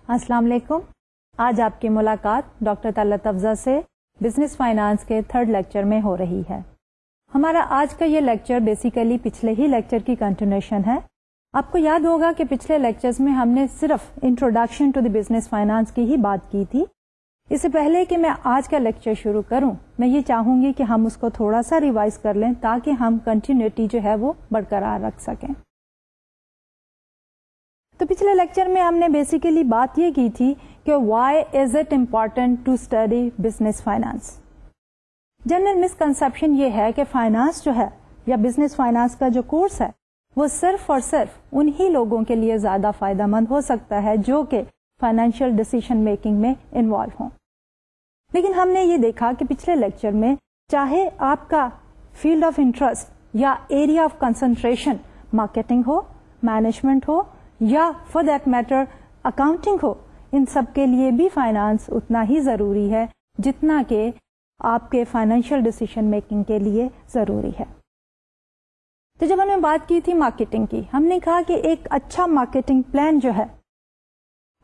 السلام علیکم. آج آپ کی ملاقات ڈاکٹر طلعت افضل سے بزنس فائنانس کے 3rd لیکچر میں ہو رہی ہے. ہمارا آج کا یہ لیکچر بیسیکلی پچھلے ہی لیکچر کی کنٹینیوشن ہے. آپ کو یاد ہوگا کہ پچھلے لیکچرز میں ہم نے صرف introduction to the business finance کی ہی بات کی تھی. اس سے پہلے کہ میں آج کا لیکچر شروع کروں، میں یہ چاہوں گی کہ ہم اس کو تھوڑا سا ریوائز کر لیں تاکہ ہم کنٹینیوٹی جو ہے وہ برقرار رکھ سکیں. تو پچھلے لیکچر میں ہم نے بیسیکلی بات یہ کی تھی کہ why is it important to study business finance. General misconception یہ ہے کہ فائنانس جو ہے یا بزنس فائنانس کا جو کورس ہے وہ صرف اور صرف انہی لوگوں کے لیے زیادہ فائدہ مند ہو سکتا ہے جو کہ فائنینشیل ڈیسیژن میکنگ میں انوالو ہوں. لیکن ہم نے یہ دیکھا کہ پچھلے لیکچر میں چاہے آپ کا فیلڈ آف انٹرسٹ یا ایریا آف کنسنٹریشن مارکیٹنگ ہو، مینجمنٹ ہو یا فار دیٹ میٹر اکاؤنٹنگ ہو، ان سب کے لیے بھی فائنانس اتنا ہی ضروری ہے جتنا کہ آپ کے فائنینشیل ڈیسیژن میکنگ کے لیے ضروری ہے. تو جب ہم نے بات کی تھی مارکیٹنگ کی، ہم نے کہا کہ ایک اچھا مارکیٹنگ پلان جو ہے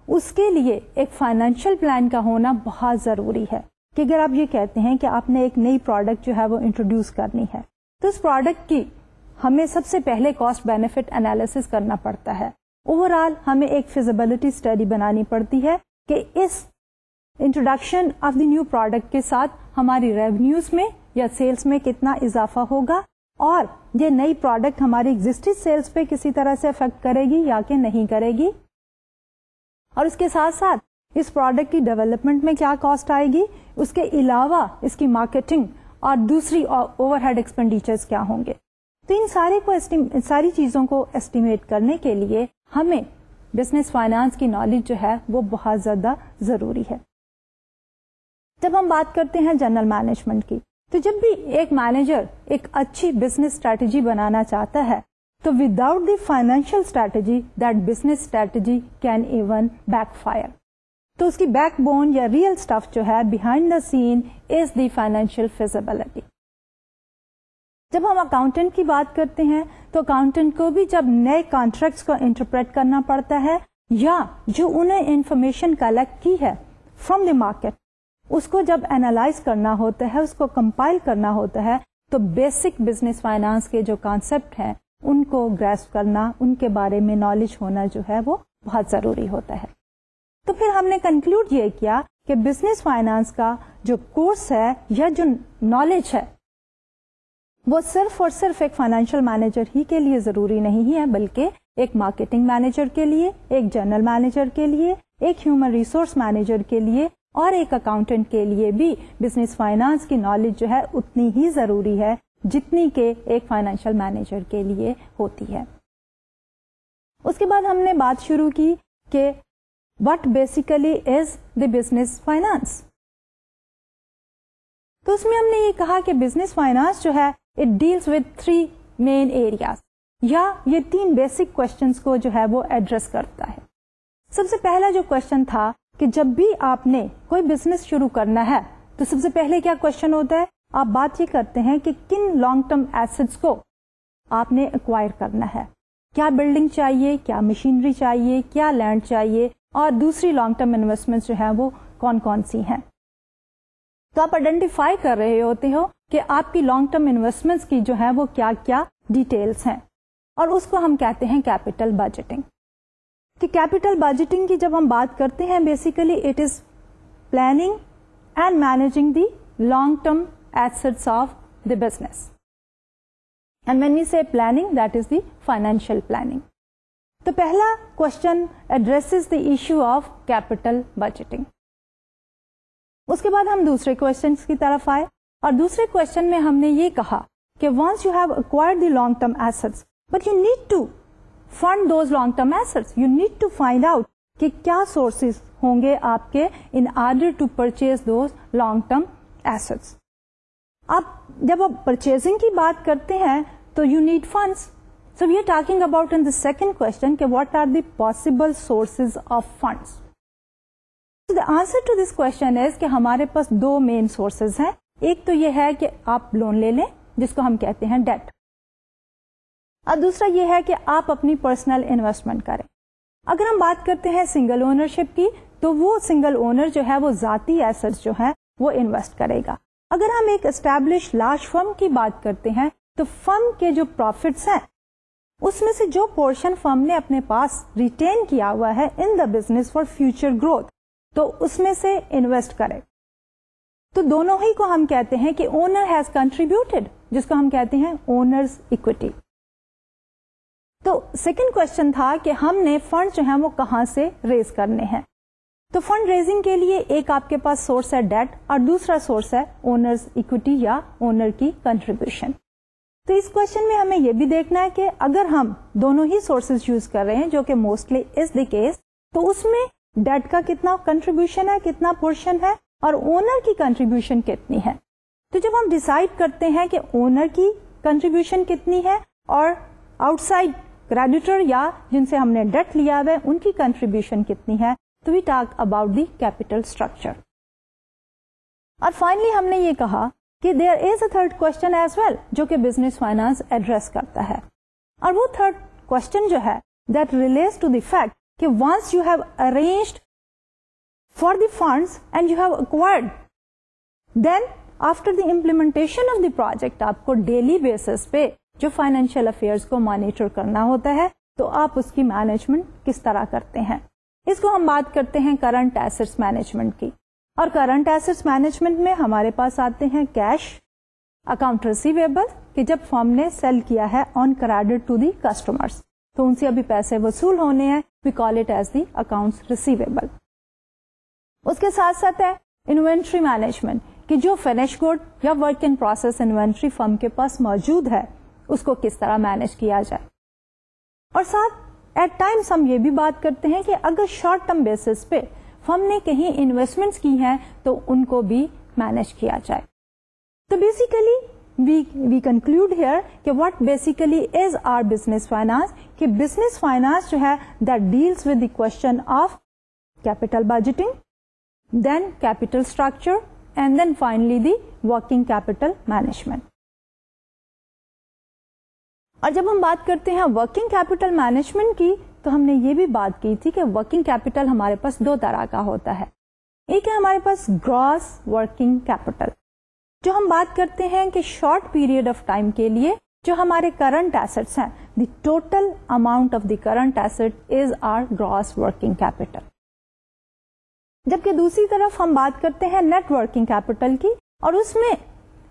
اس کے لیے ایک فائنینشیل پلان کا ہونا بہت ضروری ہے. کہ اگر آپ یہ کہتے ہیں کہ آپ نے ایک نئی پروڈکٹ جو ہے وہ انٹروڈیوس کرنی ہے تو اس پروڈکٹ کی ہمیں سب سے پہلے کاسٹ بینیفٹ انالیسس کرنا پڑتا ہے. اوور آل ہمیں ایک فیزیبلٹی اسٹڈی بنانی پڑتی ہے کہ اس introduction of the new product کے ساتھ ہماری ریونیوز میں یا سیلز میں کتنا اضافہ ہوگا اور یہ نئی پروڈکٹ ہماری ایگزسٹنگ سیلز پہ کسی طرح سے افیکٹ کرے گی یا کہ نہیں کرے گی، اور اس کے ساتھ ساتھ اس پروڈکٹ کی ڈیولپمنٹ میں کیا کاسٹ آئے گی، اس کے علاوہ اس کی مارکیٹنگ اور دوسری اوور ہیڈ ایکسپینڈیچرز کیا ہوں گے. تو ان ساری چیزوں کو ایسٹیمیٹ کرنے کے لیے ہمیں بزنس فائنانس کی نالج جو ہے وہ بہت زیادہ ضروری ہے. جب ہم بات کرتے ہیں جنرل مینجمنٹ کی، تو جب بھی ایک مینیجر ایک اچھی بزنس اسٹریٹجی بنانا چاہتا ہے تو without the financial strategy that business strategy can even backfire. تو اس کی بیک بون یا ریئل اسٹف جو ہے behind the scene is the financial feasibility. جب ہم اکاؤنٹنٹ کی بات کرتے ہیں تو اکاؤنٹنٹ کو بھی جب نئے کانٹریکٹس کو انٹرپریٹ کرنا پڑتا ہے یا جو انہیں انفارمیشن کلیکٹ کی ہے فرام دی مارکیٹ اس کو جب اینالائز کرنا ہوتا ہے، اس کو کمپائل کرنا ہوتا ہے، تو بیسک بزنس فائنانس کے جو کانسیپٹ ہیں ان کو گریسپ کرنا، ان کے بارے میں نالج ہونا جو ہے وہ بہت ضروری ہوتا ہے. تو پھر ہم نے کنکلوڈ یہ کیا کہ بزنس فائنانس کا جو کورس ہے یا جو نالج ہے وہ صرف اور صرف ایک فائنینشیل مینیجر ہی کے لیے ضروری نہیں ہے، بلکہ ایک مارکیٹنگ مینیجر کے لیے، ایک جنرل مینیجر کے لیے، ایک ہیومن ریسورس مینیجر کے لیے اور ایک اکاؤنٹنٹ کے لیے بھی بزنس فائنانس کی نالج جو ہے اتنی ہی ضروری ہے جتنی کہ ایک فائنینشیل مینیجر کے لیے ہوتی ہے. اس کے بعد ہم نے بات شروع کی کہ what basically is the business finance. تو اس میں ہم نے یہ کہا کہ بزنس فائنانس جو ہے it deals with 3 main areas یا یہ 3 بیسک کوشچنس کو جو ہے وہ ایڈریس کرتا ہے. سب سے پہلا جو کوشچن تھا کہ جب بھی آپ نے کوئی بزنس شروع کرنا ہے تو سب سے پہلے کیا کوشچن ہوتا ہے، آپ بات یہ کرتے ہیں کہ کن لانگ ٹرم ایسٹس کو آپ نے ایکوائر کرنا ہے، کیا بلڈنگ چاہیے، کیا مشینری چاہیے، کیا لینڈ چاہیے اور دوسری لانگ ٹرم انویسٹمنٹ جو ہیں وہ کون کون سی ہیں. تو آپ آئیڈینٹیفائی کر رہے ہوتے ہو کہ آپ کی لانگ ٹرم انویسٹمنٹس کی جو ہے وہ کیا کیا ڈیٹیلز ہیں، اور اس کو ہم کہتے ہیں کیپٹل بجٹنگ. کہ کیپٹل بجٹنگ کی جب ہم بات کرتے ہیں basically it is planning and managing the long term assets of the business. And when we say planning that is the financial planning. تو پہلا question addresses the issue of capital budgeting. اس کے بعد ہم دوسرے کوشچن کی طرف آئے اور دوسرے کوشچن میں ہم نے یہ کہا کہ once you have acquired the long term assets but you need to fund those long term assets, you need to find out کہ کیا سورسز ہوں گے آپ کے in order to purchase those long term assets. اب جب آپ purchasing کی بات کرتے ہیں تو you need funds. So we are talking about in the second question کہ what are the possible sources of funds. So the answer to this question is کہ ہمارے پاس 2 main sources ہیں. ایک تو یہ ہے کہ آپ لون لے لیں جس کو ہم کہتے ہیں ڈیٹ، اور دوسرا یہ ہے کہ آپ اپنی پرسنل انویسٹمنٹ کریں. اگر ہم بات کرتے ہیں سنگل اونرشپ کی تو وہ سنگل اونر جو ہے وہ ذاتی ایسٹس جو ہے وہ انویسٹ کرے گا. اگر ہم ایک اسٹیبلش لارج فرم کی بات کرتے ہیں تو فرم کے جو پروفٹس ہیں اس میں سے جو پورشن فرم نے اپنے پاس ریٹین کیا ہوا ہے in the business for future growth تو اس میں سے انویسٹ کرے. تو دونوں ہی کو ہم کہتے ہیں کہ اونر ہیز کنٹریبیوٹیڈ, جس کو ہم کہتے ہیں اونرز اکوٹی. تو سیکنڈ کوشچن تھا کہ ہم نے فنڈ جو ہیں وہ کہاں سے ریز کرنے ہیں. تو فنڈ ریزنگ کے لیے ایک آپ کے پاس سورس ہے ڈیٹ اور دوسرا سورس ہے اونرز اکوٹی یا اونر کی کنٹریبیوشن. تو اس کوشچن میں ہمیں یہ بھی دیکھنا ہے کہ اگر ہم دونوں ہی سورسز یوز کر رہے ہیں جو کہ موسٹلی از دی کیس, تو اس میں ڈیٹ کا کتنا کنٹریبیوشن ہے, کتنا پورشن ہے اور اونر کی کنٹریبیوشن کتنی ہے. تو جب ہم ڈیسائیڈ کرتے ہیں کہ اونر کی کنٹریبیوشن کتنی ہے اور آؤٹ سائڈ کریڈیٹر یا جن سے ہم نے ڈیٹ لیا ہوا ہے ان کی کنٹریبیوشن کتنی ہے, تو we talk about the capital structure. اور فائنلی ہم نے یہ کہا کہ there is a third question as well جو کہ بزنس فائنانس ایڈریس کرتا ہے, اور وہ تھرڈ کوشچن جو ہے that relates to the fact کہ once you have arranged for the funds and you have acquired, then after the implementation of the project آپ کو ڈیلی بیسس پہ جو فائنینشیل افیئرس کو مانیٹر کرنا ہوتا ہے تو آپ اس کی مینجمنٹ کس طرح کرتے ہیں. اس کو ہم بات کرتے ہیں کرنٹ ایسٹس مینجمنٹ کی, اور کرنٹ ایسٹس مینجمنٹ میں ہمارے پاس آتے ہیں کیش, اکاؤنٹ ریسیویبل کہ جب فرم نے سیل کیا ہے on credit to the customers تو ان سے ابھی پیسے وصول ہونے ہیں, we call it as the accounts receivable. اس کے ساتھ ساتھ ہے انوینٹری مینجمنٹ کہ جو فنش گڈ یا work in process inventory firm کے پاس موجود ہے اس کو کس طرح مینج کیا جائے. اور ساتھ ایٹ ٹائمس ہم یہ بھی بات کرتے ہیں کہ اگر شارٹ ٹرم بیسس پہ فرم نے کہیں انویسٹمنٹس کی ہیں تو ان کو بھی مینج کیا جائے. تو بیسیکلی we conclude here کہ what basically is our business finance کہ business finance جو ہے that deals with the question of capital budgeting, then capital structure and then finally the working capital management. اور جب ہم بات کرتے ہیں ورکنگ کیپٹل مینجمنٹ کی تو ہم نے یہ بھی بات کی تھی کہ ورکنگ کیپٹل ہمارے پاس دو طرح کا ہوتا ہے. ایک ہے ہمارے پاس گراس ورکنگ کیپٹل جو ہم بات کرتے ہیں کہ شارٹ پیریڈ آف ٹائم کے لیے جو ہمارے کرنٹ ایسٹس ہیں the total amount of the current assets are gross working capital. جبکہ دوسری طرف ہم بات کرتے ہیں نیٹ ورکنگ کیپٹل کی اور اس میں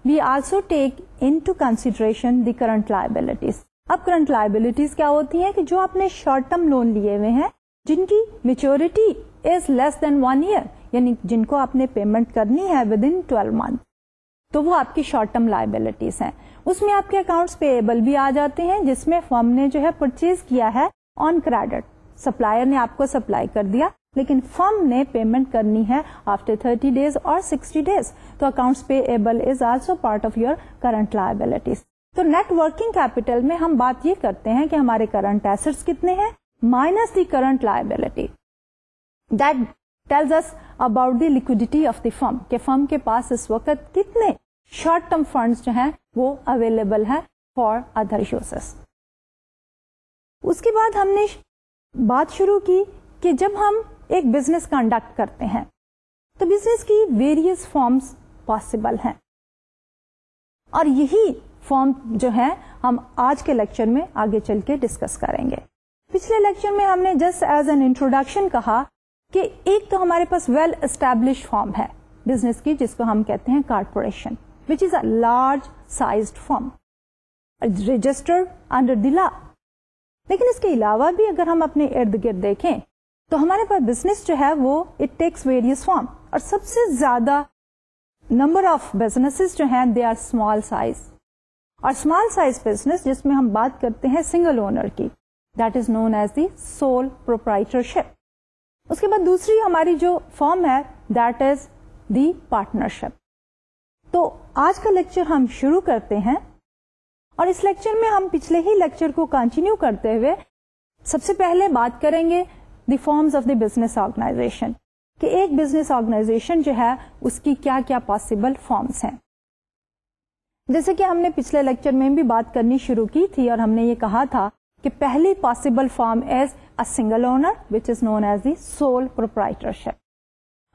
we also take into consideration the current liabilities. اب کرنٹ لائبلٹیز کیا ہوتی ہیں کہ جو آپ نے شارٹ ٹرم لون لیے ہوئے ہیں جن کی maturity is less then 1 year یعنی جن کو آپ نے پیمنٹ کرنی ہے ود ان 12 months تو وہ آپ کی شارٹ ٹرم لائبلٹیز ہیں. اس میں آپ کے اکاؤنٹس پیبل بھی آ جاتے ہیں جس میں فرم نے جو ہے پرچیز کیا ہے آن کریڈٹ, سپلائر نے آپ کو سپلائی کر دیا لیکن فرم نے پیمنٹ کرنی ہے آفٹر 30 days اور 60 days تو accounts payable is also part of your current liabilities. تو نیٹ ورکنگ کیپٹل میں ہم بات یہ کرتے ہیں کہ ہمارے کرنٹ ایسٹس کتنے ہیں minus the current liability. That tells us about the liquidity of the firm کہ فرم کے پاس اس وقت کتنے شارٹ ٹرم فنڈز جو ہیں وہ اویلیبل ہیں فار ادر یوزز. اس کے بعد ہم نے بات شروع کی کہ جب ہم ایک بزنس کنڈکٹ کرتے ہیں تو بزنس کی ویریس فارمز پاسبل ہیں اور یہی فارم جو ہے ہم آج کے لیکچر میں آگے چل کے ڈسکس کریں گے. پچھلے لیکچر میں ہم نے جسٹ ایز این انٹروڈکشن کہا کہ ایک تو ہمارے پاس ویل اسٹیبلش فارم ہے بزنس کی جس کو ہم کہتے ہیں corporation which is a large sized firm registered under the law. لیکن اس کے علاوہ بھی اگر ہم اپنے ارد گرد دیکھیں تو ہمارے پاس بزنس جو ہے وہ اٹ ٹیکس ویریس فارم اور سب سے زیادہ نمبر آف بزنسز جو ہیں دے آر اسمال سائز اور اسمال سائز بزنس جس میں ہم بات کرتے ہیں سنگل اونر کی that is known as the sole proprietorship. اس کے بعد دوسری ہماری جو فارم ہے دیٹ از دی پارٹنرشپ. تو آج کا لیکچر ہم شروع کرتے ہیں اور اس لیکچر میں ہم پچھلے ہی لیکچر کو کنٹینیو کرتے ہوئے سب سے پہلے بات کریں گے the forms of the business organization کہ ایک بزنس آرگنائزیشن جو ہے اس کی کیا کیا پاسبل فارمز ہیں. جیسے کہ ہم نے پچھلے لیکچر میں بھی بات کرنی شروع کی تھی اور ہم نے یہ کہا تھا کہ پہلی possible form is a single owner, which is known as the sole proprietorship.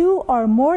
2 or more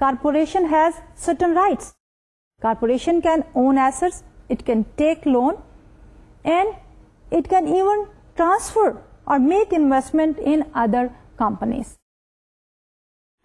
corporation has certain rights. Corporation can own assets, it can take loan, and it can even transfer or make investment in other companies.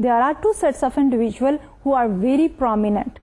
there are 2 sets of individual who are very prominent.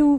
2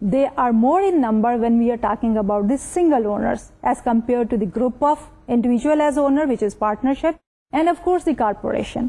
they are more in number when we are talking about the single owners as compared to the group of individual as owner which is partnership and of course the corporation.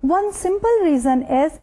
One simple reason is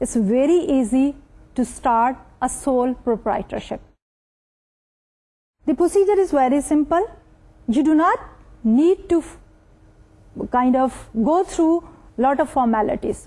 it's very easy to start a sole proprietorship. The procedure is very simple. You do not need to kind of go through lot of formalities.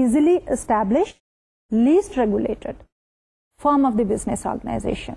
easily established, least regulated form of the business organization.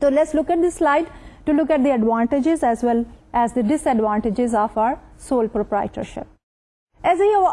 So let's look at this slide to look at the advantages as well as the disadvantages of our sole proprietorship. As I have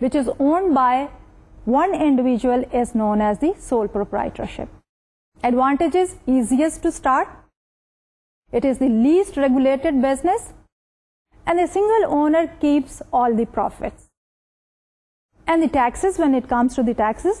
which is owned by one individual is known as the sole proprietorship. Advantages: easiest to start, it is the least regulated business, and the single owner keeps all the profits. And the taxes, when it comes to the taxes,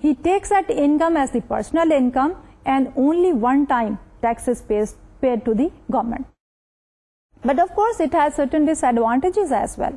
he takes that income as the personal income and only one time tax is paid to the government. But of course it has certain disadvantages as well.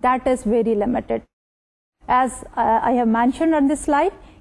that is very limited. As I have mentioned on this slide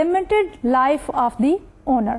limited life of the owner,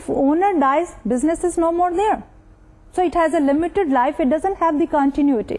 if owner dies business is no more there. So it has a limited life, it doesn't have the continuity.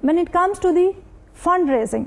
when it comes to the fundraising,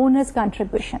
owner's contribution.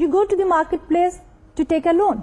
you go to the marketplace to take a loan.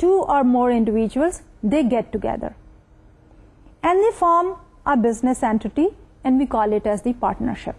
two or more individuals, they get together and they form a business entity and we call it as the partnership.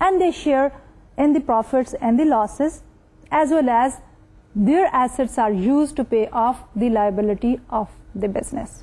and they share in the profits and the losses, as well as their assets are used to pay off the liability of the business.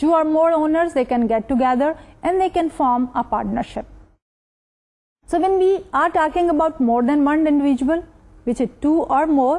Two or more owners, they can get together and they can form a partnership. So when we are talking about more than one individual, which is two or more,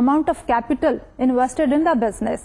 amount of capital invested in the business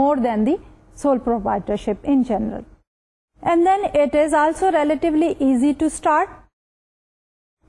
more than the sole proprietorship in general. And then it is also relatively easy to start.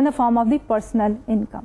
in the form of the personal income.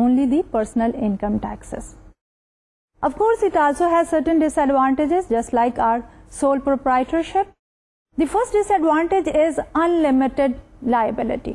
only the personal income taxes. Of course it also has certain disadvantages just like our sole proprietorship. The first disadvantage is unlimited liability.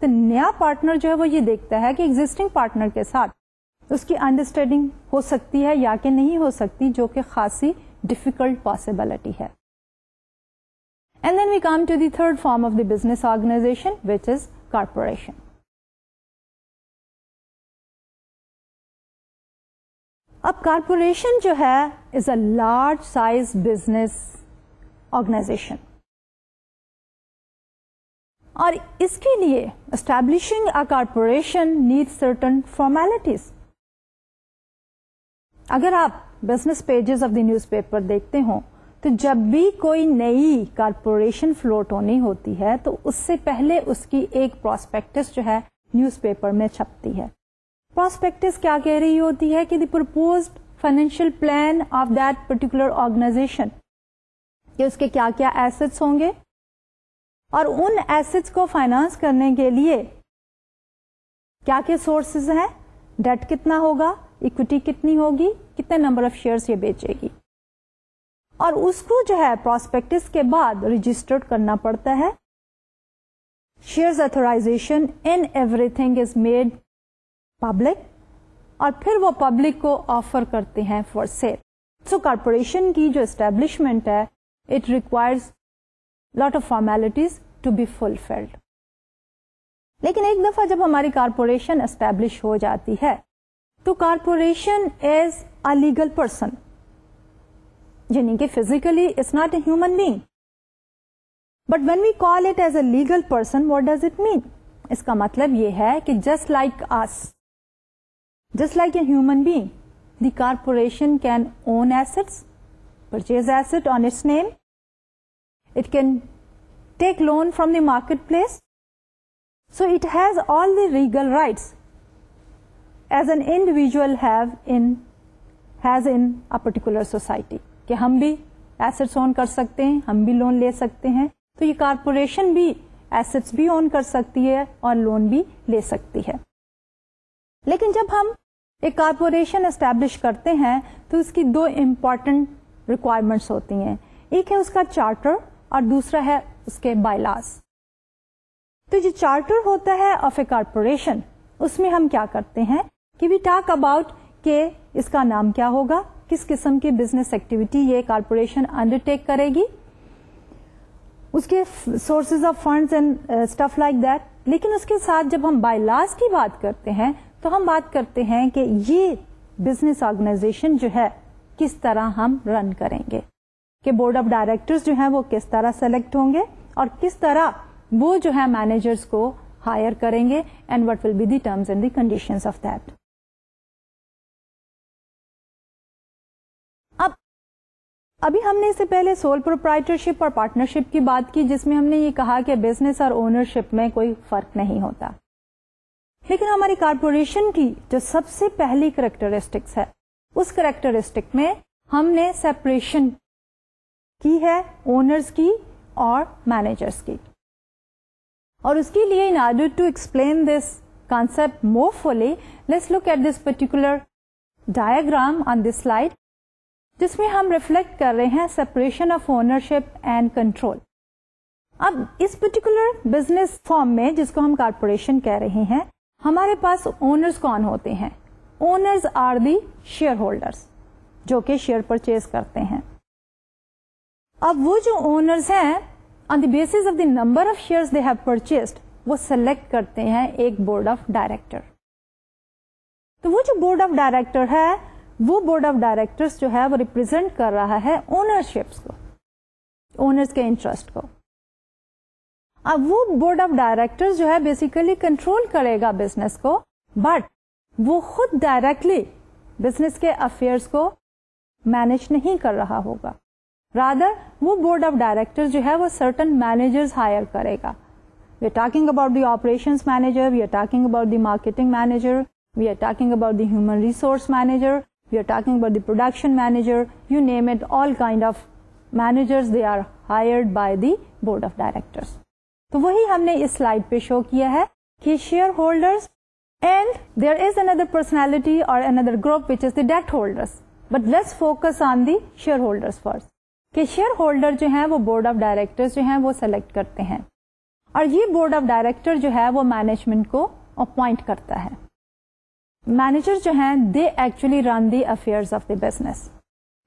تو نیا partner جو ہے وہ یہ دیکھتا ہے کہ existing partner کے ساتھ اس کی انڈرسٹینڈنگ ہو سکتی ہے یا کہ نہیں ہو سکتی, جو کہ خاصی ڈیفیکلٹ پاسبلٹی ہے. And then we come to the third form of the business organization, which is corporation. اب کارپوریشن جو ہے is a large size business organization. اور اس کے لیے establishing a corporation needs certain formalities. اگر آپ business pages of the news paper دیکھتے ہوں تو جب بھی کوئی نئی کارپوریشن فلوٹ ہونی ہوتی ہے تو اس سے پہلے اس کی ایک پراسپیکٹس جو ہے نیوز پیپر میں چھپتی ہے. پراسپیکٹس کیا کہہ رہی ہوتی ہے کہ the proposed financial plan of that particular organization, کہ اس کے کیا کیا ایسٹس ہوں گے اور ان ایسٹس کو فائنانس کرنے کے لیے کیا کیا سورسز ہیں, ڈیٹ کتنا ہوگا, اکوٹی کتنی ہوگی, کتنے نمبر آف شیئرس یہ بیچے گی, اور اس کو جو ہے پراسپیکٹس کے بعد رجسٹرڈ کرنا پڑتا ہے. Shares authorization in everything is made public, اور پھر وہ پبلک کو آفر کرتے ہیں فار سیل. سو کارپوریشن کی جو اسٹیبلشمنٹ ہے it requires lot of formalities to be fulfilled. لیکن ایک دفعہ جب ہماری کارپوریشن اسٹیبلش ہو جاتی ہے تو corporation is a legal person, یعنی کہ physically it's not a human being, but when we call it as a legal person what does it mean? اس کا مطلب یہ ہے کہ just like us, just like a human being, the corporation can own assets, purchase asset on its name, it can take loan from the market place, so it has all the legal rights as an individual has in a particular society, کہ ہم بھی assets اون کر سکتے ہیں, ہم بھی loan لے سکتے ہیں. تو یہ کارپوریشن بھی ایسٹس بھی اون کر سکتی ہے اور لون بھی لے سکتی ہے. لیکن جب ہم ایک کارپوریشن اسٹیبلش کرتے ہیں تو اس کی دو امپورٹنٹ ریکوائرمنٹس ہوتی ہیں. ایک ہے اس کا چارٹر اور دوسرا ہے اس کے بائی لاز. تو جو چارٹر ہوتا ہے آف اے کارپوریشن, اس میں ہم کیا کرتے ہیں کہ وی ٹاک اباؤٹ کہ اس کا نام کیا ہوگا, کس قسم کی بزنس ایکٹیویٹی یہ کارپوریشن انڈر ٹیک کرے گی, اس کے sources of funds and stuff like that. لیکن اس کے ساتھ جب ہم بائی لاز کی بات کرتے ہیں تو ہم بات کرتے ہیں کہ یہ بزنس آرگنائزیشن جو ہے کس طرح ہم رن کریں گے, کہ بورڈ آف ڈائریکٹرز جو ہیں وہ کس طرح سلیکٹ ہوں گے اور کس طرح وہ جو ہے مینیجرز کو ہائر کریں گے, and what will be the terms and the conditions of that. ابھی ہم نے اس سے پہلے سول پروپرائٹرشپ اور پارٹنرشپ کی بات کی, جس میں ہم نے یہ کہا کہ بزنس اور اونرشپ میں کوئی فرق نہیں ہوتا. لیکن ہماری کارپوریشن کی جو سب سے پہلی کریکٹرسٹکس ہے, اس کریکٹرسٹک میں ہم نے سیپریشن کی ہے اونرز کی اور مینیجرز کی. اور اس کے لیے in order to explain this concept more fully, let's look at this particular diagram on this slide, جس میں ہم ریفلیکٹ کر رہے ہیں separation of ownership and control. اب اس پرٹیکولر بزنس فارم میں, جس کو ہم کارپوریشن کہہ رہے ہیں, ہمارے پاس اونرز کون ہوتے ہیں؟ Owners are the share holders, جو کہ شیئر پرچیز کرتے ہیں. اب وہ جو اونرز ہیں, on the basis of the number of shares they have purchased, وہ سلیکٹ کرتے ہیں ایک بورڈ آف ڈائریکٹر. تو وہ جو بورڈ آف ڈائریکٹر ہے, وہ بورڈ آف ڈائریکٹرز جو ہے وہ ریپرزینٹ کر رہا ہے اونرشپس کو, اونرز کے انٹرسٹ کو. اب وہ بورڈ آف ڈائریکٹرز جو ہے بیسیکلی کنٹرول کرے گا بزنس کو, بٹ وہ خود ڈائریکٹلی بزنس کے افیئرس کو مینج نہیں کر رہا ہوگا. رادر وہ بورڈ آف ڈائریکٹر جو ہے وہ سرٹن مینیجرز ہائر کرے گا. We are talking about the operations manager, we are talking about the marketing manager, we are talking about the human resource manager, we are talking about the production manager, you name it, all kind of managers, they are hired by the board of directors. تو وہی ہم نے اس slide پہ شو کیا ہے کہ share holders and there is another personality or another group which is the debt holders, but let's focus on the share holders first. کہ share holder جو ہیں وہ بورڈ آف ڈائریکٹرز جو ہیں وہ سلیکٹ کرتے ہیں, اور یہ بورڈ آف ڈائریکٹر جو ہے وہ مینجمنٹ کو اپوائنٹ کرتا ہے. مینیجر جو ہیں they actually run the affairs of the business.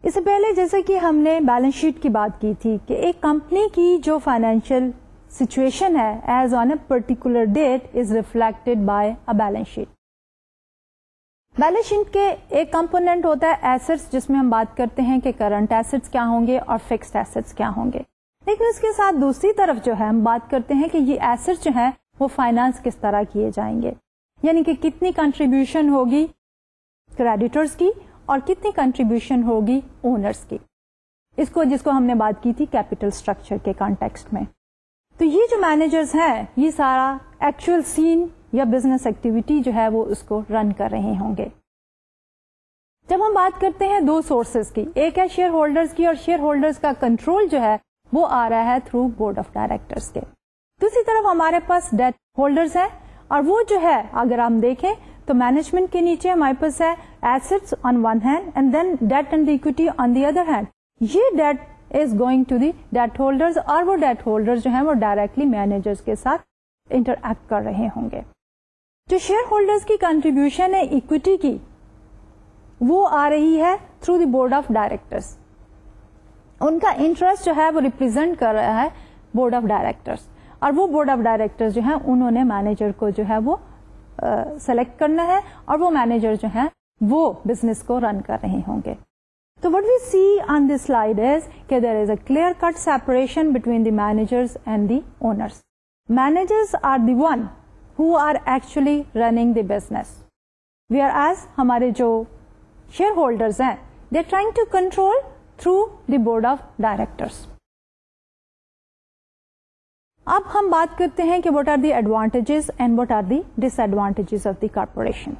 اس سے پہلے جیسے کہ ہم نے بیلنس شیٹ کی بات کی تھی کہ ایک کمپنی کی جو فائنینشیل سچویشن ہے as on a particular date is reflected by a balance sheet. Balance sheet کے ایک کمپونیٹ ہوتا ہے ایسٹس, جس میں ہم بات کرتے ہیں کہ کرنٹ ایسٹس کیا ہوں گے اور فکسڈ ایسٹس کیا ہوں گے. لیکن اس کے ساتھ دوسری طرف جو ہے ہم بات کرتے ہیں کہ یہ ایسٹس جو ہیں وہ فائنانس کس طرح کیے جائیں گے, یعنی کہ کتنی کنٹریبیوشن ہوگی کریڈیٹرز کی اور کتنی کنٹریبیوشن ہوگی اونرز کی. جس کو ہم نے بات کی تھی کیپٹل اسٹرکچر کے کانٹیکسٹ میں. تو یہ جو مینیجرز ہیں یہ سارا ایکچوئل سین یا بزنس ایکٹیویٹی جو ہے وہ اس کو رن کر رہے ہوں گے. جب ہم بات کرتے ہیں دو سورسز کی, ایک ہے شیئر ہولڈرز کی, اور شیئر ہولڈرز کا کنٹرول جو ہے وہ آ رہا ہے تھرو بورڈ آف ڈائریکٹرز کے. دوسری طرف ہمارے پاس ڈیٹ ہولڈرز ہیں, اور وہ جو ہے اگر ہم دیکھیں تو مینجمنٹ کے نیچے ہمارے پاس ہے assets on one hand and then debt and equity on the other hand. یہ debt is going to the debt holders, اور وہ ڈیٹ ہولڈرز جو ہیں وہ ڈائریکٹلی مینیجرز کے ساتھ انٹریکٹ کر رہے ہوں گے. جو شیئر ہولڈرز کی کنٹریبیوشن ہے اکوٹی کی وہ آ رہی ہے through the board of directors. ان کا انٹرسٹ جو ہے وہ ریپرزینٹ کر رہا ہے بورڈ آف ڈائریکٹرز, اور وہ بورڈ آف ڈائریکٹرز جو ہیں انہوں نے مینیجر کو جو ہے وہ سلیکٹ کرنا ہے, اور وہ مینیجر جو ہیں وہ بزنس کو رن کر رہے ہوں گے. تو what we C on this slide is کہ there is a clear cut separation between the managers and the owners. Managers are the one who are actually running the business, whereas ہمارے جو shareholders ہیں they are trying to control through the board of directors. اب ہم بات کرتے ہیں کہ what are the advantages and what are the disadvantages of the corporation.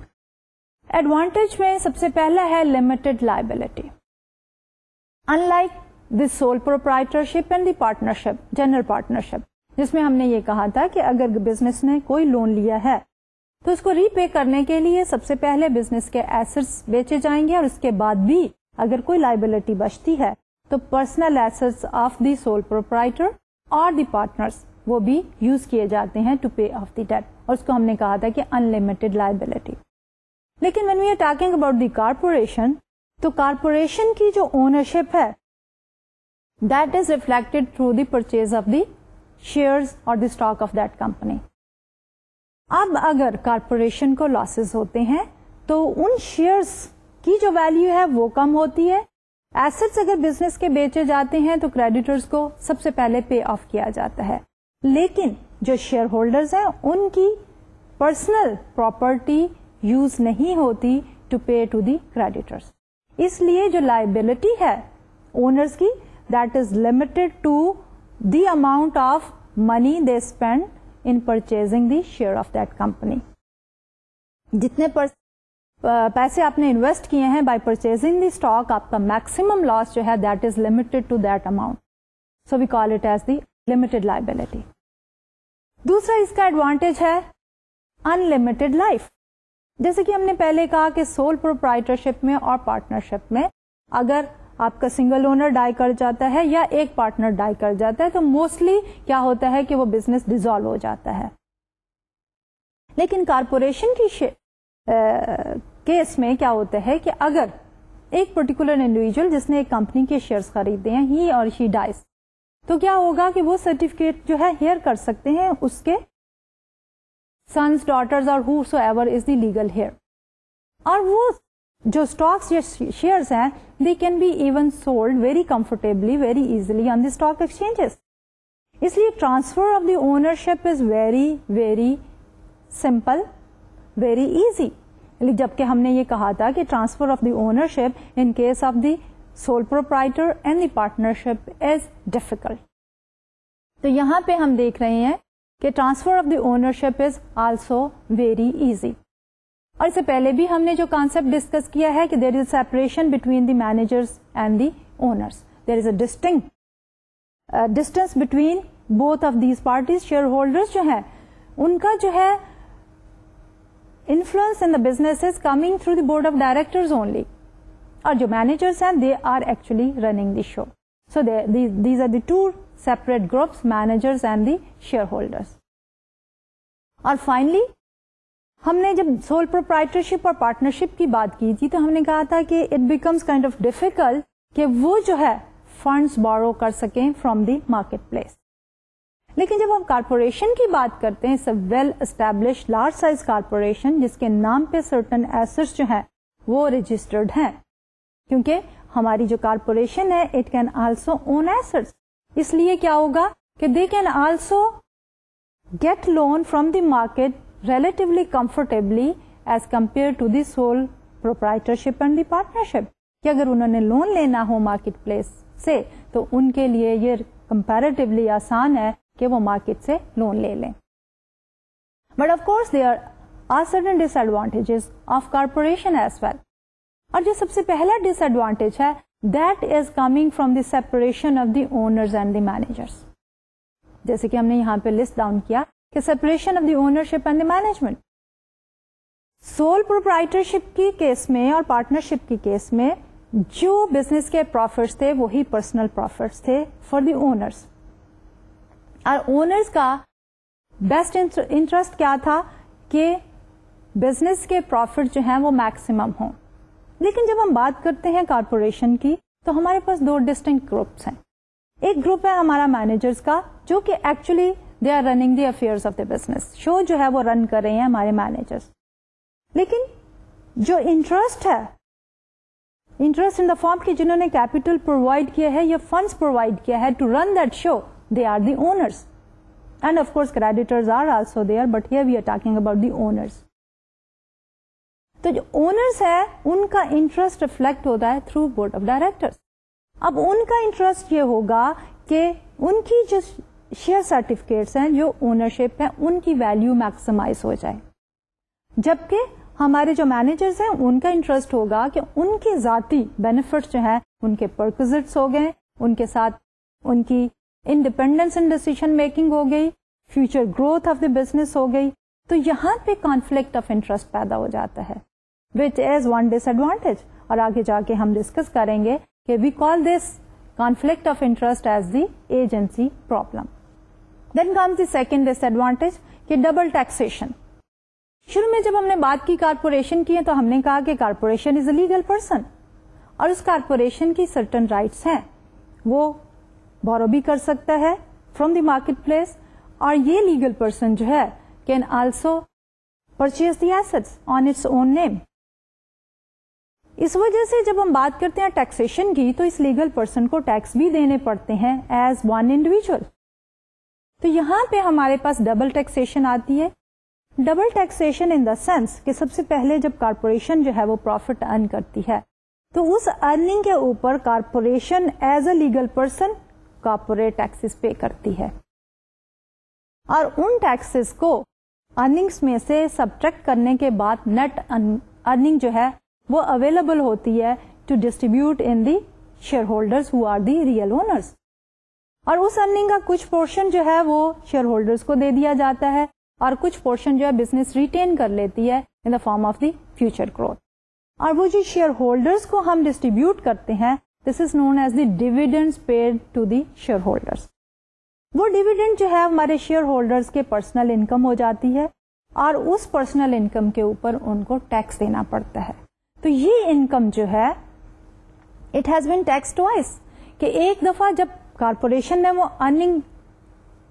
Advantage میں سب سے پہلا ہے limited liability. Unlike the sole proprietorship and the partnership, general partnership, جس میں ہم نے یہ کہا تھا کہ اگر بزنس نے کوئی لون لیا ہے تو اس کو ری پے کرنے کے لیے سب سے پہلے بزنس کے ایسٹس بیچے جائیں گے, اور اس کے بعد بھی اگر کوئی لائبلٹی بچتی ہے تو personal assets of the sole proprietor اور دی پارٹنرز وہ بھی یوز کیے جاتے ہیں to pay off the debt, اور اس کو ہم نے کہا تھا کہ انلمیٹڈ لائبلٹی. لیکن when we are talking about the corporation, تو کارپوریشن کی جو اونرشپ ہے that is reflected through the purchase of the shares اور the stock of that company. اب اگر کارپوریشن کو لاسز ہوتے ہیں تو ان شیئرز کی جو ویلیو ہے وہ کم ہوتی ہے. ایسٹس اگر بزنس کے بیچے جاتے ہیں تو کریڈیٹرز کو سب سے پہلے پے آف کیا جاتا ہے, لیکن جو شیئر ہولڈرز ہیں ان کی پرسنل پراپرٹی یوز نہیں ہوتی to pay to the creditors. اس لیے جو لائبلٹی ہے اونرز کی that is limited to the amount of money they spend in purchasing the share of that company. جتنے پیسے آپ نے انویسٹ کیے ہیں بائی پرچیزنگ دی اسٹاک, آپ کا میکسیمم لاس جو ہے that is limited to that amount, so we call it as the limited liability. دوسرا اس کا ایڈوانٹیج ہے انلمیٹڈ لائف. جیسے کہ ہم نے پہلے کہا کہ سول پروپرائٹرشپ میں اور پارٹنرشپ میں اگر آپ کا سنگل اونر ڈائی کر جاتا ہے یا ایک پارٹنر ڈائی کر جاتا ہے تو موسٹلی کیا ہوتا ہے کہ وہ بزنس ڈیزالو ہو جاتا ہے. لیکن کارپوریشن کی کیس میں کیا ہوتا ہے کہ اگر ایک پرٹیکولر انڈیویجل جس نے ایک کمپنی کے شیئرز خریدے ہیں ہی اور شی ڈائز, تو کیا ہوگا کہ وہ سرٹیفکیٹ جو ہے ہیئر کر سکتے ہیں اس کے سنس, ڈاٹرز اور whosoever is the legal heir. اور وہ جو اسٹاکس یا شیئرز ہیں they can be even sold very comfortably, very easily on the stock exchanges. اس لیے transfer of the ownership is very very simple, very easy. جبکہ ہم نے یہ کہا تھا کہ transfer of the ownership in case of the sole proprietor and the partnership is difficult. تو یہاں پہ ہم دیکھ رہے ہیں کہ transfer of the ownership is also very easy. اور اس سے پہلے بھی ہم نے جو کانسیپٹ ڈسکس کیا ہے کہ there is a separation between the managers and the owners, there is a distinct distance between both of these parties. Shareholders جو ہیں ان کا جو ہے influence in the business is coming through the board of directors only, اور جو managers ہیں they are actually running the show. So these are the two separate groups, managers and the shareholders. اور فائنلی ہم نے جب civil proprietorship اور partnership کی بات کی تھی تو ہم نے کہا تھا کہ it becomes kind of difficult کہ وہ جو ہے فنڈس بورو کر سکیں فرام دی مارکیٹ پلیس. لیکن جب ہم کارپوریشن کی بات کرتے ہیں, well established large size corporation جس کے نام پہ سرٹن ایسٹس جو ہیں وہ رجسٹرڈ ہیں, کیونکہ ہماری جو کارپوریشن ہے it can also own assets, اس لیے کیا ہوگا کہ they can also get loan from the market relatively comfortably as compared to the sole proprietorship and the partnership. کہ اگر انہوں نے لون لینا ہو مارکیٹ پلیس سے تو ان کے لیے یہ کمپیریٹیولی آسان ہے کہ وہ مارکیٹ سے لون لے لیں. But of course there are certain disadvantages of corporation as well. اور جو سب سے پہلا ڈس ایڈوانٹیج ہے that is coming from the separation of the owners and the managers. جیسے کہ ہم نے یہاں پہ لسٹ ڈاؤن کیا کہ separation of the ownership and the management. Sole proprietorship کی کیس میں اور پارٹنرشپ کی کیس میں جو بزنس کے پروفٹس تھے وہی پرسنل پروفٹس تھے فار دی اونرس, اور اونرس کا بیسٹ انٹرسٹ کیا تھا کہ بزنس کے پروفٹ جو ہیں وہ میکسیمم ہوں. لیکن جب ہم بات کرتے ہیں کارپوریشن کی تو ہمارے پاس دو ڈسٹنکٹ گروپس ہیں. ایک گروپ ہے ہمارا مینیجرس کا جو کہ actually they are running the affairs of the business, so جو ہے وہ رن کر رہے ہیں ہمارے مینیجرس. لیکن جو انٹرسٹ ہے, انٹرسٹ ان دا فارم کی جنہوں نے کیپیٹل پرووائڈ کیا ہے یا فنڈس پرووائڈ کیا ہے to run that show, they are the owners. And of course creditors are also there, but here we are talking about the owners. تو جو اونرس ہے ان کا انٹرسٹ ریفلیکٹ ہوتا ہے تھرو بورڈ آف ڈائریکٹرس. اب ان کا انٹرسٹ یہ ہوگا کہ ان کی جو شیئر سرٹیفکیٹس ہیں, جو اونرشپ ہے, ان کی ویلیو میکسیمائز ہو جائے, جبکہ ہمارے جو مینیجرز ہیں ان کا انٹرسٹ ہوگا کہ ان کے ذاتی بینیفٹس جو ہیں ان کے پرکوزٹس ہو گئے, ان کے ساتھ ان کی انڈیپینڈنس ان ڈیسیژن میکنگ ہو گئی, future growth of the business ہو گئی. تو یہاں پہ کانفلکٹ آف انٹرسٹ پیدا ہو جاتا ہے, وچ از ون ڈس ایڈوانٹیج. اور آگے جا کے ہم ڈسکس کریں گے کہ وی کال دس conflict of interest as the agency problem. Then comes the second disadvantage کہ ڈبل ٹیکسیشن. شروع میں جب ہم نے بات کی کارپوریشن کی ہے تو ہم نے کہا کہ corporation is a legal person اور اس کارپوریشن کی سرٹن رائٹس ہیں, وہ بورو بھی کر سکتا ہے فرام دی مارکیٹ پلیس, اور یہ لیگل پرسن جو ہے can also purchase the assets on its own name. اس وجہ سے جب ہم بات کرتے ہیں ٹیکسیشن کی تو اس لیگل پرسن کو ٹیکس بھی دینے پڑتے ہیں ایز ون انڈیویجل. تو یہاں پہ ہمارے پاس ڈبل ٹیکسیشن آتی ہے. Double taxation in the sense کہ سب سے پہلے جب کارپوریشن جو ہے وہ پروفٹ ارن کرتی ہے تو اس ارننگ کے اوپر corporation as a legal person corporate taxes pay کرتی ہے, اور ان ٹیکسز کو ارننگس میں سے سبٹریکٹ کرنے کے بعد نیٹ ارننگ جو ہے وہ اویلیبل ہوتی ہے to distribute in the share holders who are the real owners. اور اس ارننگ کا کچھ پورشن جو ہے وہ شیئر ہولڈرز کو دے دیا جاتا ہے اور کچھ پورشن جو ہے بزنس ریٹین کر لیتی ہے in the form of the future growth. اور وہ جو شیئر ہولڈرز کو ہم ڈسٹریبیوٹ کرتے ہیں this is known as the dividends paid to the share holders. وہ ڈیویڈنڈ جو ہے ہمارے شیئر ہولڈرز کے پرسنل انکم ہو جاتی ہے اور اس پرسنل انکم کے اوپر ان کو ٹیکس دینا پڑتا ہے. تو یہ انکم جو ہے it has been taxed twice کہ ایک دفعہ جب کارپوریشن نے وہ انکم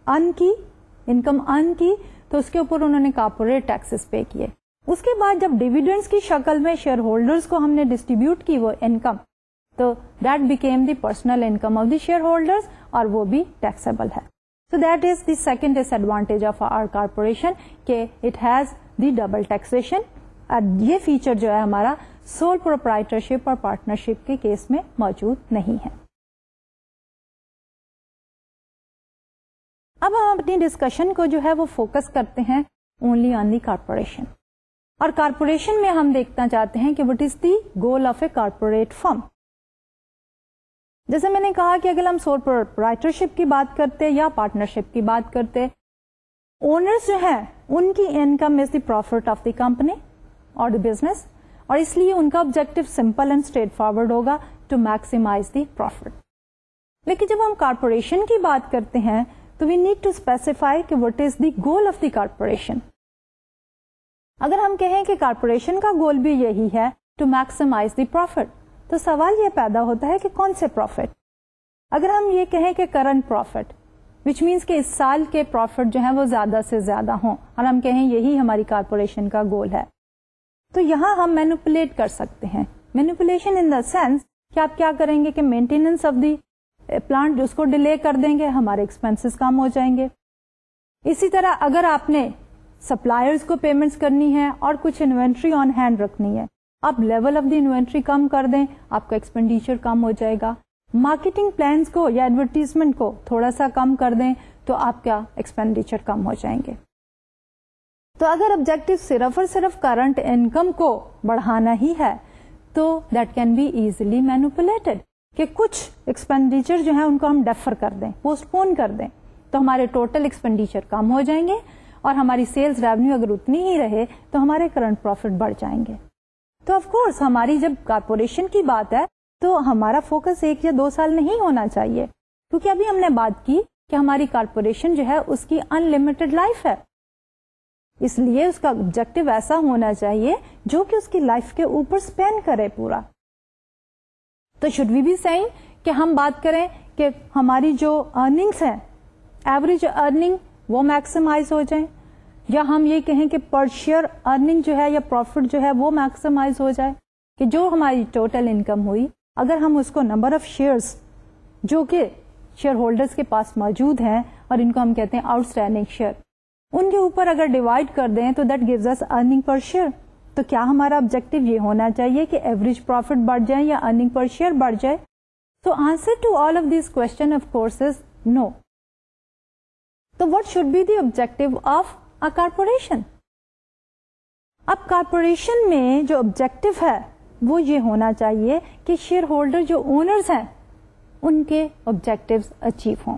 ارن کی تو اس کے اوپر انہوں نے کارپوریٹ ٹیکسز پے کیے. اس کے بعد جب ڈیویڈنڈز کی شکل میں شیئر ہولڈرز کو ہم نے ڈسٹریبیوٹ کی وہ انکم تو that became the personal income of the share holders اور وہ بھی ٹیکسیبل ہے. So that is the second disadvantage of our corporation کہ it has the double taxation. یہ فیچر جو ہے ہمارا سول پروپرائٹرشپ اور پارٹنرشپ کے کیس میں موجود نہیں ہے. اب ہم اپنی ڈسکشن کو جو ہے وہ فوکس کرتے ہیں اونلی آن دی کارپوریشن. اور کارپوریشن میں ہم دیکھنا چاہتے ہیں کہ what is the goal of a corporate firm. جیسے میں نے کہا کہ اگر ہم سول پروپرائٹرشپ کی بات کرتے یا پارٹنرشپ کی بات کرتے, اونرز جو ہے ان کی income is the prophet of the company اور دی بزنس, اور اس لیے ان کا objective simple and straight forward ہوگا ٹو میکسیمائز دی پروفٹ. لیکن جب ہم کارپوریشن کی بات کرتے ہیں تو وی نیڈ ٹو اسپیسیفائی کہ what is the goal of the corporation. اگر ہم کہیں کہ کارپوریشن کا گول بھی یہی ہے ٹو میکسیمائز دی پروفٹ، تو سوال یہ پیدا ہوتا ہے کہ کون سے پروفٹ؟ اگر ہم یہ کہیں کہ کرنٹ پروفٹ وچ مینس کہ اس سال کے پروفٹ جو ہیں وہ زیادہ سے زیادہ ہوں، اور ہم کہیں یہی ہماری کارپوریشن کا گول ہے، تو یہاں ہم مینوپولیٹ کر سکتے ہیں. مینوپولیشن ان دا سینس کہ آپ کیا کریں گے کہ مینٹیننس آف دی پلانٹ اس کو ڈیلے کر دیں گے، ہمارے ایکسپینسز کم ہو جائیں گے. اسی طرح اگر آپ نے سپلائرز کو پیمنٹس کرنی ہے اور کچھ انوینٹری آن ہینڈ رکھنی ہے، آپ لیول آف دی انوینٹری کم کر دیں، آپ کا ایکسپینڈیچر کم ہو جائے گا. مارکیٹنگ پلانس کو یا ایڈورٹیزمنٹ کو تھوڑا سا کم کر دیں تو آپ کا ایکسپینڈیچر کم ہو جائیں گے. تو اگر آبجیکٹو صرف اور صرف کرنٹ انکم کو بڑھانا ہی ہے تو that can be easily manipulated, کہ کچھ ایکسپینڈیچر جو ہے ان کو ہم ڈیفر کر دیں، پوسٹ پون کر دیں، تو ہمارے ٹوٹل ایکسپینڈیچر کم ہو جائیں گے اور ہماری سیلز ریونیو اگر اتنی ہی رہے تو ہمارے کرنٹ پروفٹ بڑھ جائیں گے. تو آف کورس ہماری جب کارپوریشن کی بات ہے تو ہمارا فوکس 1 یا 2 سال نہیں ہونا چاہیے، کیونکہ ابھی ہم نے بات کی کہ ہماری کارپوریشن جو ہے اس کی ان لمیٹڈ لائف ہے، اس لیے اس کا آبجیکٹو ایسا ہونا چاہیے جو کہ اس کی لائف کے اوپر اسپینڈ کرے پورا. تو شوڈ وی بی سیئنگ کہ ہم بات کریں کہ ہماری جو ارننگس ہیں، ایوریج ارننگ وہ میکسیمائز ہو جائیں، یا ہم یہ کہیں کہ پر شیئر ارننگ جو ہے یا پروفٹ جو ہے وہ میکسیمائز ہو جائے، کہ جو ہماری ٹوٹل انکم ہوئی اگر ہم اس کو نمبر آف شیئرز جو کہ شیئر ہولڈرز کے پاس موجود ہیں اور ان کو ہم کہتے ہیں آؤٹ اسٹینڈنگ شیئر، ان کے اوپر اگر ڈیوائڈ کر دیں تو that gives us earning per share. تو کیا ہمارا آبجیکٹو یہ ہونا چاہیے کہ ایوریج پروفٹ بڑھ جائے یا ارننگ پر شیئر بڑھ جائے؟ تو answer to all of these question of course is no. تو what should be the objective of a corporation? اب کارپوریشن میں جو آبجیکٹو ہے وہ یہ ہونا چاہیے کہ شیئر ہولڈر جو اونرز ہیں ان کے آبجیکٹوز اچیو ہوں.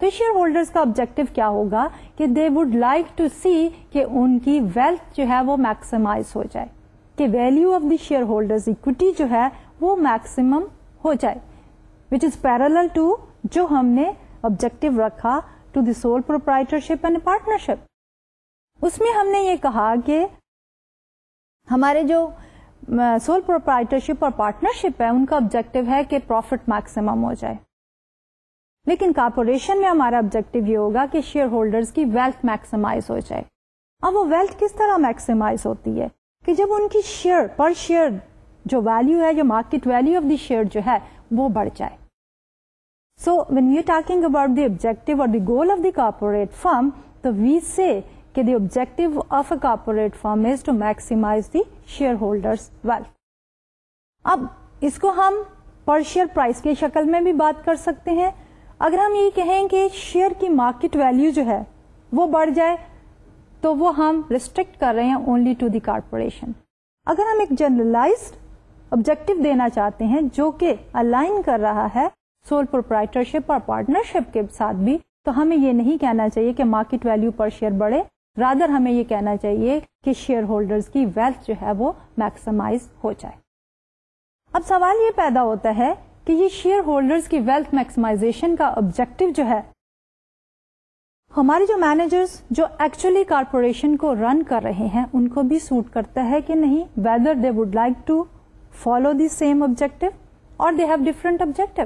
تو شیئر ہولڈرز کا آبجیکٹو کیا ہوگا کہ دے وڈ لائک ٹو سی کہ ان کی ویلتھ جو ہے وہ میکسیمائز ہو جائے، کہ value of the share holders equity جو ہے وہ میکسیمم ہو جائے، وچ از پیرالل ٹو جو ہم نے آبجیکٹو رکھا to the sole proprietorship and partnership. اس میں ہم نے یہ کہا کہ ہمارے جو سول پروپرائٹرشپ اور پارٹنرشپ ہے ان کا آبجیکٹو ہے کہ پروفٹ میکسیمم ہو جائے، لیکن کارپوریشن میں ہمارا آبجیکٹو یہ ہوگا کہ شیئر ہولڈرز کی ویلتھ میکسیمائز ہو جائے. اب وہ ویلتھ کس طرح میکسیمائز ہوتی ہے کہ جب ان کی شیئر پر شیئر جو ویلیو ہے، جو market value of the share جو ہے وہ بڑھ جائے. So when you talking about the objective اور دی گول آف دی کارپوریٹ فرم، تو وی سے کہ the objective of a corporate firm is to maximize the shareholders' wealth. اب اس کو ہم پر شیئر پرائز کی شکل میں بھی بات کر سکتے ہیں. اگر ہم یہ کہیں کہ شیئر کی مارکیٹ ویلیو جو ہے وہ بڑھ جائے تو وہ ہم ریسٹرکٹ کر رہے ہیں اونلی ٹو دی کارپوریشن. اگر ہم ایک جنرلائزڈ آبجیکٹو دینا چاہتے ہیں جو کہ الائن کر رہا ہے سول پروپرائٹرشپ اور پارٹنرشپ کے ساتھ بھی، تو ہمیں یہ نہیں کہنا چاہیے کہ مارکیٹ ویلیو پر شیئر بڑھے، رادر ہمیں یہ کہنا چاہیے کہ شیئر ہولڈرز کی ویلتھ جو ہے وہ میکسیمائز ہو جائے. اب سوال یہ پیدا ہوتا ہے کہ یہ شیئر ہولڈرز کی ویلتھ میکسیمائزیشن کا آبجیکٹو جو ہے ہمارے جو مینیجرز جو ایکچولی کارپوریشن کو رن کر رہے ہیں ان کو بھی سوٹ کرتا ہے کہ نہیں، whether they would like to follow the same objective اور دے ہیو ڈفرنٹ آبجیکٹو.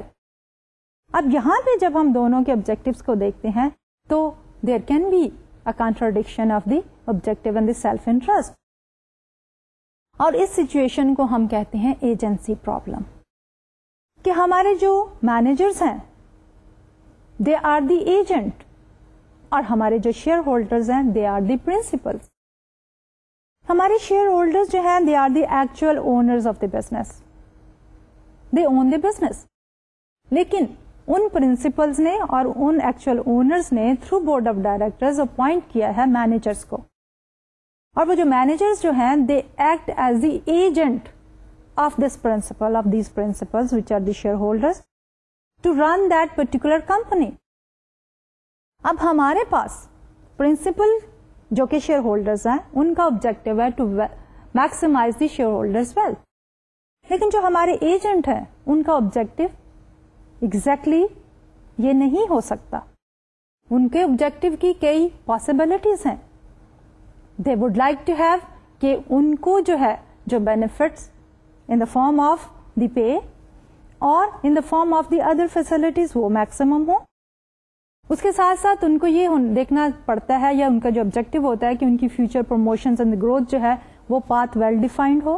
اب یہاں پہ جب ہم دونوں کے آبجیکٹوز کو دیکھتے ہیں تو there can be a contradiction of the objective and the self-interest. اور اس سچویشن کو ہم کہتے ہیں ایجنسی پرابلم، کہ ہمارے جو مینیجرز ہیں دے آر دی ایجنٹ اور ہمارے جو شیئر ہولڈرز ہیں دے آر دی پرنسپلز. ہمارے شیئر ہولڈرز جو ہیں they are the actual owners of the business, they own the business, لیکن ان پرنسپلز نے اور ان ایکچوئل اونرز نے through board of directors appoint کیا ہے مینیجرز کو، اور وہ جو مینیجرز جو ہیں they act as the agent of this principal of these principals which are the share holders to run that particular company. اب ہمارے پاس پرنسپل جو کہ شیئر ہولڈرز ہیں ان کا آبجیکٹو ہے to maximize the share holders ویلتھ، لیکن جو ہمارے ایجنٹ ہیں ان کا آبجیکٹو ایگزیکٹلی یہ نہیں ہو سکتا. ان کے آبجیکٹو کی کئی پاسبلٹیز ہیں. they would like to have کہ ان کو جو ہے جو benefits in the form of the pay اور in the form of the other facilities وہ میکسیمم ہو. اس کے ساتھ ساتھ ان کو یہ دیکھنا پڑتا ہے یا ان کا جو آبجیکٹو ہوتا ہے کہ ان کی فیوچر پروموشنز اینڈ گروتھ جو ہے وہ پاتھ ویل ڈیفائنڈ ہو.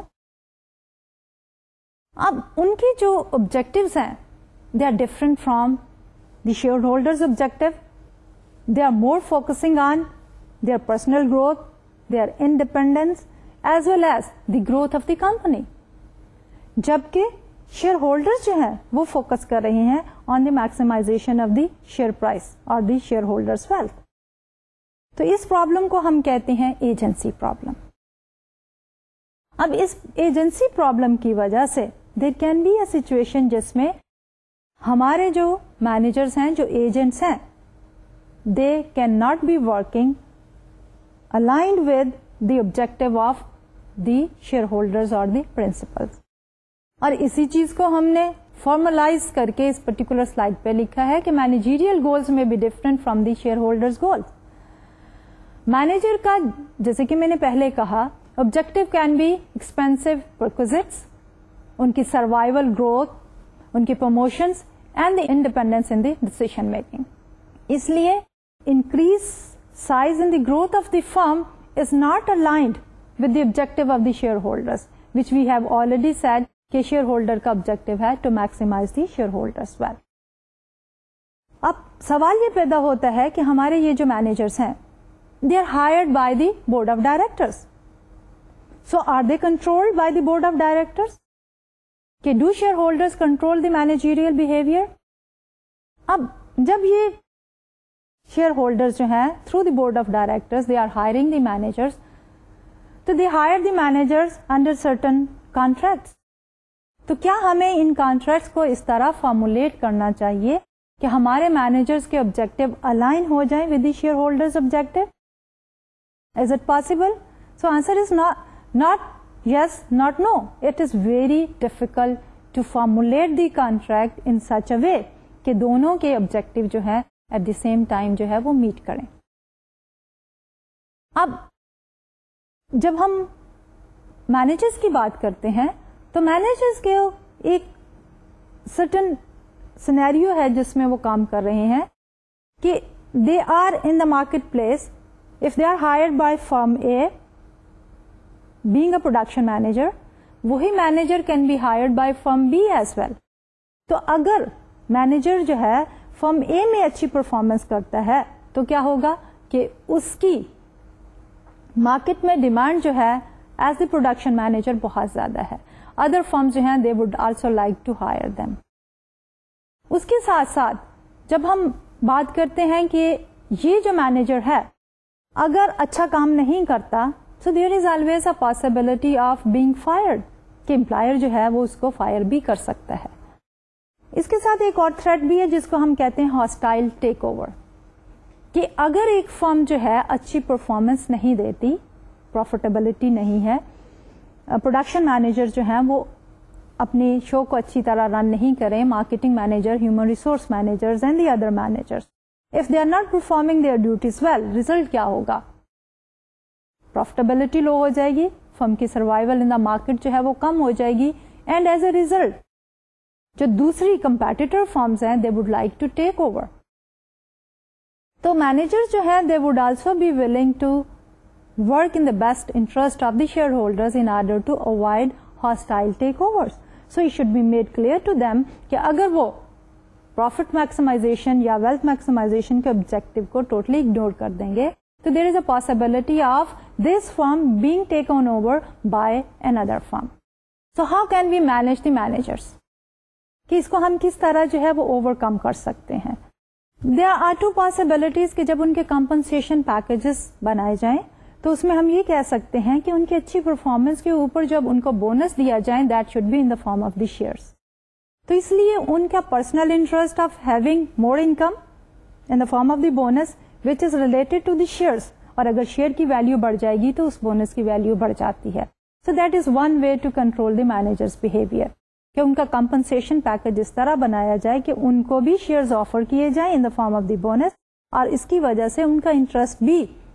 اب ان کی جو آبجیکٹوز ہیں they are different from the share holders objective. They are more focusing on their personal growth, their independence as well as the growth of the company, جبکہ shareholders جو ہیں وہ focus کر رہے ہیں on the maximization of the share price اور the share holders wealth. تو اس problem کو ہم کہتے ہیں ایجنسی پرابلم. اب اس ایجنسی پرابلم کی وجہ سے there can be a situation جس میں ہمارے جو مینیجرز ہیں, جو ایجنٹس ہیں, they can not be working aligned with the objective of the shareholders or the principals. اور اسی چیز کو ہم نے فارملائز کر کے اس پرٹیکولر سلائڈ پہ لکھا ہے کہ managerial goals may be different from the share holders goals. Manager کا جیسے کہ میں نے پہلے کہا objective can be expensive perquisites, ان کی سروائیول گروتھ, ان کی promotions and the independence in the decision making. اس لیے increase size and the growth of the firm is not aligned with the objective of the shareholders, which we have already said کہ shareholder کا objective ہے to maximize the shareholders wealth. اب سوال یہ پیدا ہوتا ہے کہ ہمارے یہ جو managers ہیں they are hired by the board of directors. So are they controlled by the board of directors? کہ do shareholders control the managerial behavior? اب جب یہ شیئر ہولڈرز جو ہیں through the board of directors they are hiring the managers, تو they hire the managers under certain contracts. تو کیا ہمیں ان کانٹریکٹس کو اس طرح فارمولیٹ کرنا چاہیے کہ ہمارے مینیجرز کے آبجیکٹو الائن ہو جائیں with the share holders objective? Is it possible? So answer is not yes, not no. It is very difficult to formulate the contract in such a way کہ دونوں کے آبجیکٹو جو ہے at the same time جو ہے وہ meat کریں. اب جب ہم مینیجرز کی بات کرتے ہیں تو مینیجرز کے ایک سرٹن سینیریو ہے جس میں وہ کام کر رہے ہیں کہ they are in the market place. If they are hired by firm A being a production manager, وہی manager can be hired by firm B as well. تو اگر مینیجر جو ہے فرم اے میں اچھی پرفارمنس کرتا ہے تو کیا ہوگا کہ اس کی مارکیٹ میں ڈیمانڈ جو ہے ایز دی پروڈکشن مینیجر بہت زیادہ ہے. ادر فرم جو ہیں they would also like to hire them. اس کے ساتھ ساتھ جب ہم بات کرتے ہیں کہ یہ جو مینیجر ہے اگر اچھا کام نہیں کرتا so there is always a possibility of being fired, کہ امپلائر جو ہے وہ اس کو فائر بھی کر سکتا ہے. اس کے ساتھ ایک اور تھریٹ بھی ہے جس کو ہم کہتے ہیں ہاسٹائل ٹیک اوور, کہ اگر ایک فرم جو ہے اچھی پرفارمنس نہیں دیتی, پروفیٹیبلٹی نہیں ہے, پروڈکشن مینیجر جو ہیں وہ اپنی شو کو اچھی طرح رن نہیں کریں, marketing manager, human resource managers and the other managers, if they are not performing their duties well, result کیا ہوگا؟ پروفیٹیبلٹی لو ہو جائے گی, فرم کی سروائیول ان دا مارکیٹ جو ہے وہ کم ہو جائے گی, اینڈ ایز اے ریزلٹ جو دوسری کمپیٹیٹر فرمز ہیں they would like to take over. تو مینیجر جو ہے they would also be willing to work in the best interest of the share holders in order to avoid hostile takeovers. So it should be made clear to them کہ اگر وہ profit maximization یا wealth maximization کے objective کو totally ignore کر دیں گے تو there is a possibility of this firm being taken over by another firm. So how can we manage the managers, کہ اس کو ہم کس طرح جو ہے وہ اوور کم کر سکتے ہیں؟ دیر آر ٹو پاسبلٹیز کہ جب ان کے کمپنسیشن پیکجز بنائے جائیں تو اس میں ہم یہ کہہ سکتے ہیں کہ ان کی اچھی پرفارمنس کے اوپر جب ان کو بونس دیا جائے that should be in the form of the shares. تو اس لیے ان کا personal interest of having more income in the form of the bonus which is related to the shares, اور اگر شیئر کی ویلو بڑھ جائے گی تو اس بونس کی ویلو بڑھ جاتی ہے. So that is one way to control the managers behaviour, کہ ان کا کمپنسیشن پیکج اس طرح بنایا جائے کہ ان کو بھی شیئرز آفر کیے جائیں in the form of the bonus, اور اس کی وجہ سے ان کا انٹرسٹ بھی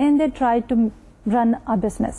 and they try to run a business.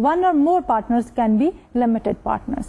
1 or more partners can be limited partners.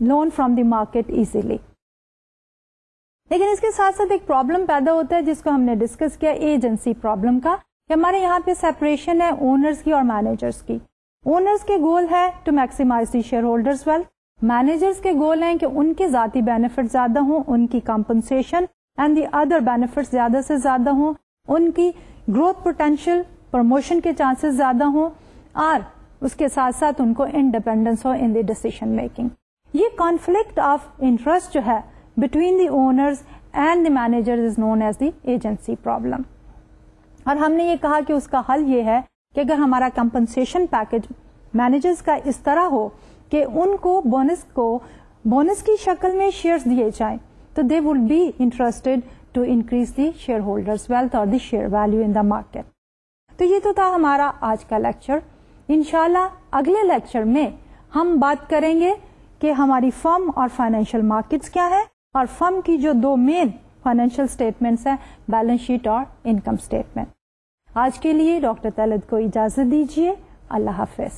loan from the market easily. لیکن اس کے ساتھ ساتھ ایک پرابلم پیدا ہوتا ہے جس کو ہم نے ڈسکس کیا ایجنسی پرابلم کا, کہ ہمارے یہاں پہ سیپریشن ہے اونرز کی اور مینیجرز کی. اونرز کے گول ہے to maximize the share holders wealth, managers کے گول ہیں کہ ان کے ذاتی بینیفٹ زیادہ ہوں, ان کی compensation and the other benefit زیادہ سے زیادہ ہوں, ان کی گروتھ پوٹینشیل پروموشن کے چانسز زیادہ ہوں, اور اس کے ساتھ ساتھ ان کو انڈیپینڈنس ہو ان دی ڈیسیشن میکنگ. یہ کانفلکٹ آف انٹرسٹ جو ہے between the owners and the managers is known as the agency problem. اور ہم نے یہ کہا کہ اس کا حل یہ ہے کہ اگر ہمارا کمپنسیشن پیکج مینیجرز کا اس طرح ہو کہ ان کو بونس کی شکل میں شیئرز دیے جائیں تو they will be interested to increase the share holders wealth اور the share value in the market. تو یہ تو تھا ہمارا آج کا لیکچر. انشاءاللہ اگلے لیکچر میں ہم بات کریں گے کہ ہماری فرم اور فائنینشیل مارکیٹس کیا ہے, اور فرم کی جو دو مین فائنینشیل اسٹیٹمنٹس ہیں, بیلنس شیٹ اور انکم اسٹیٹمنٹ. آج کے لیے ڈاکٹر طلعت کو اجازت دیجیے. اللہ حافظ.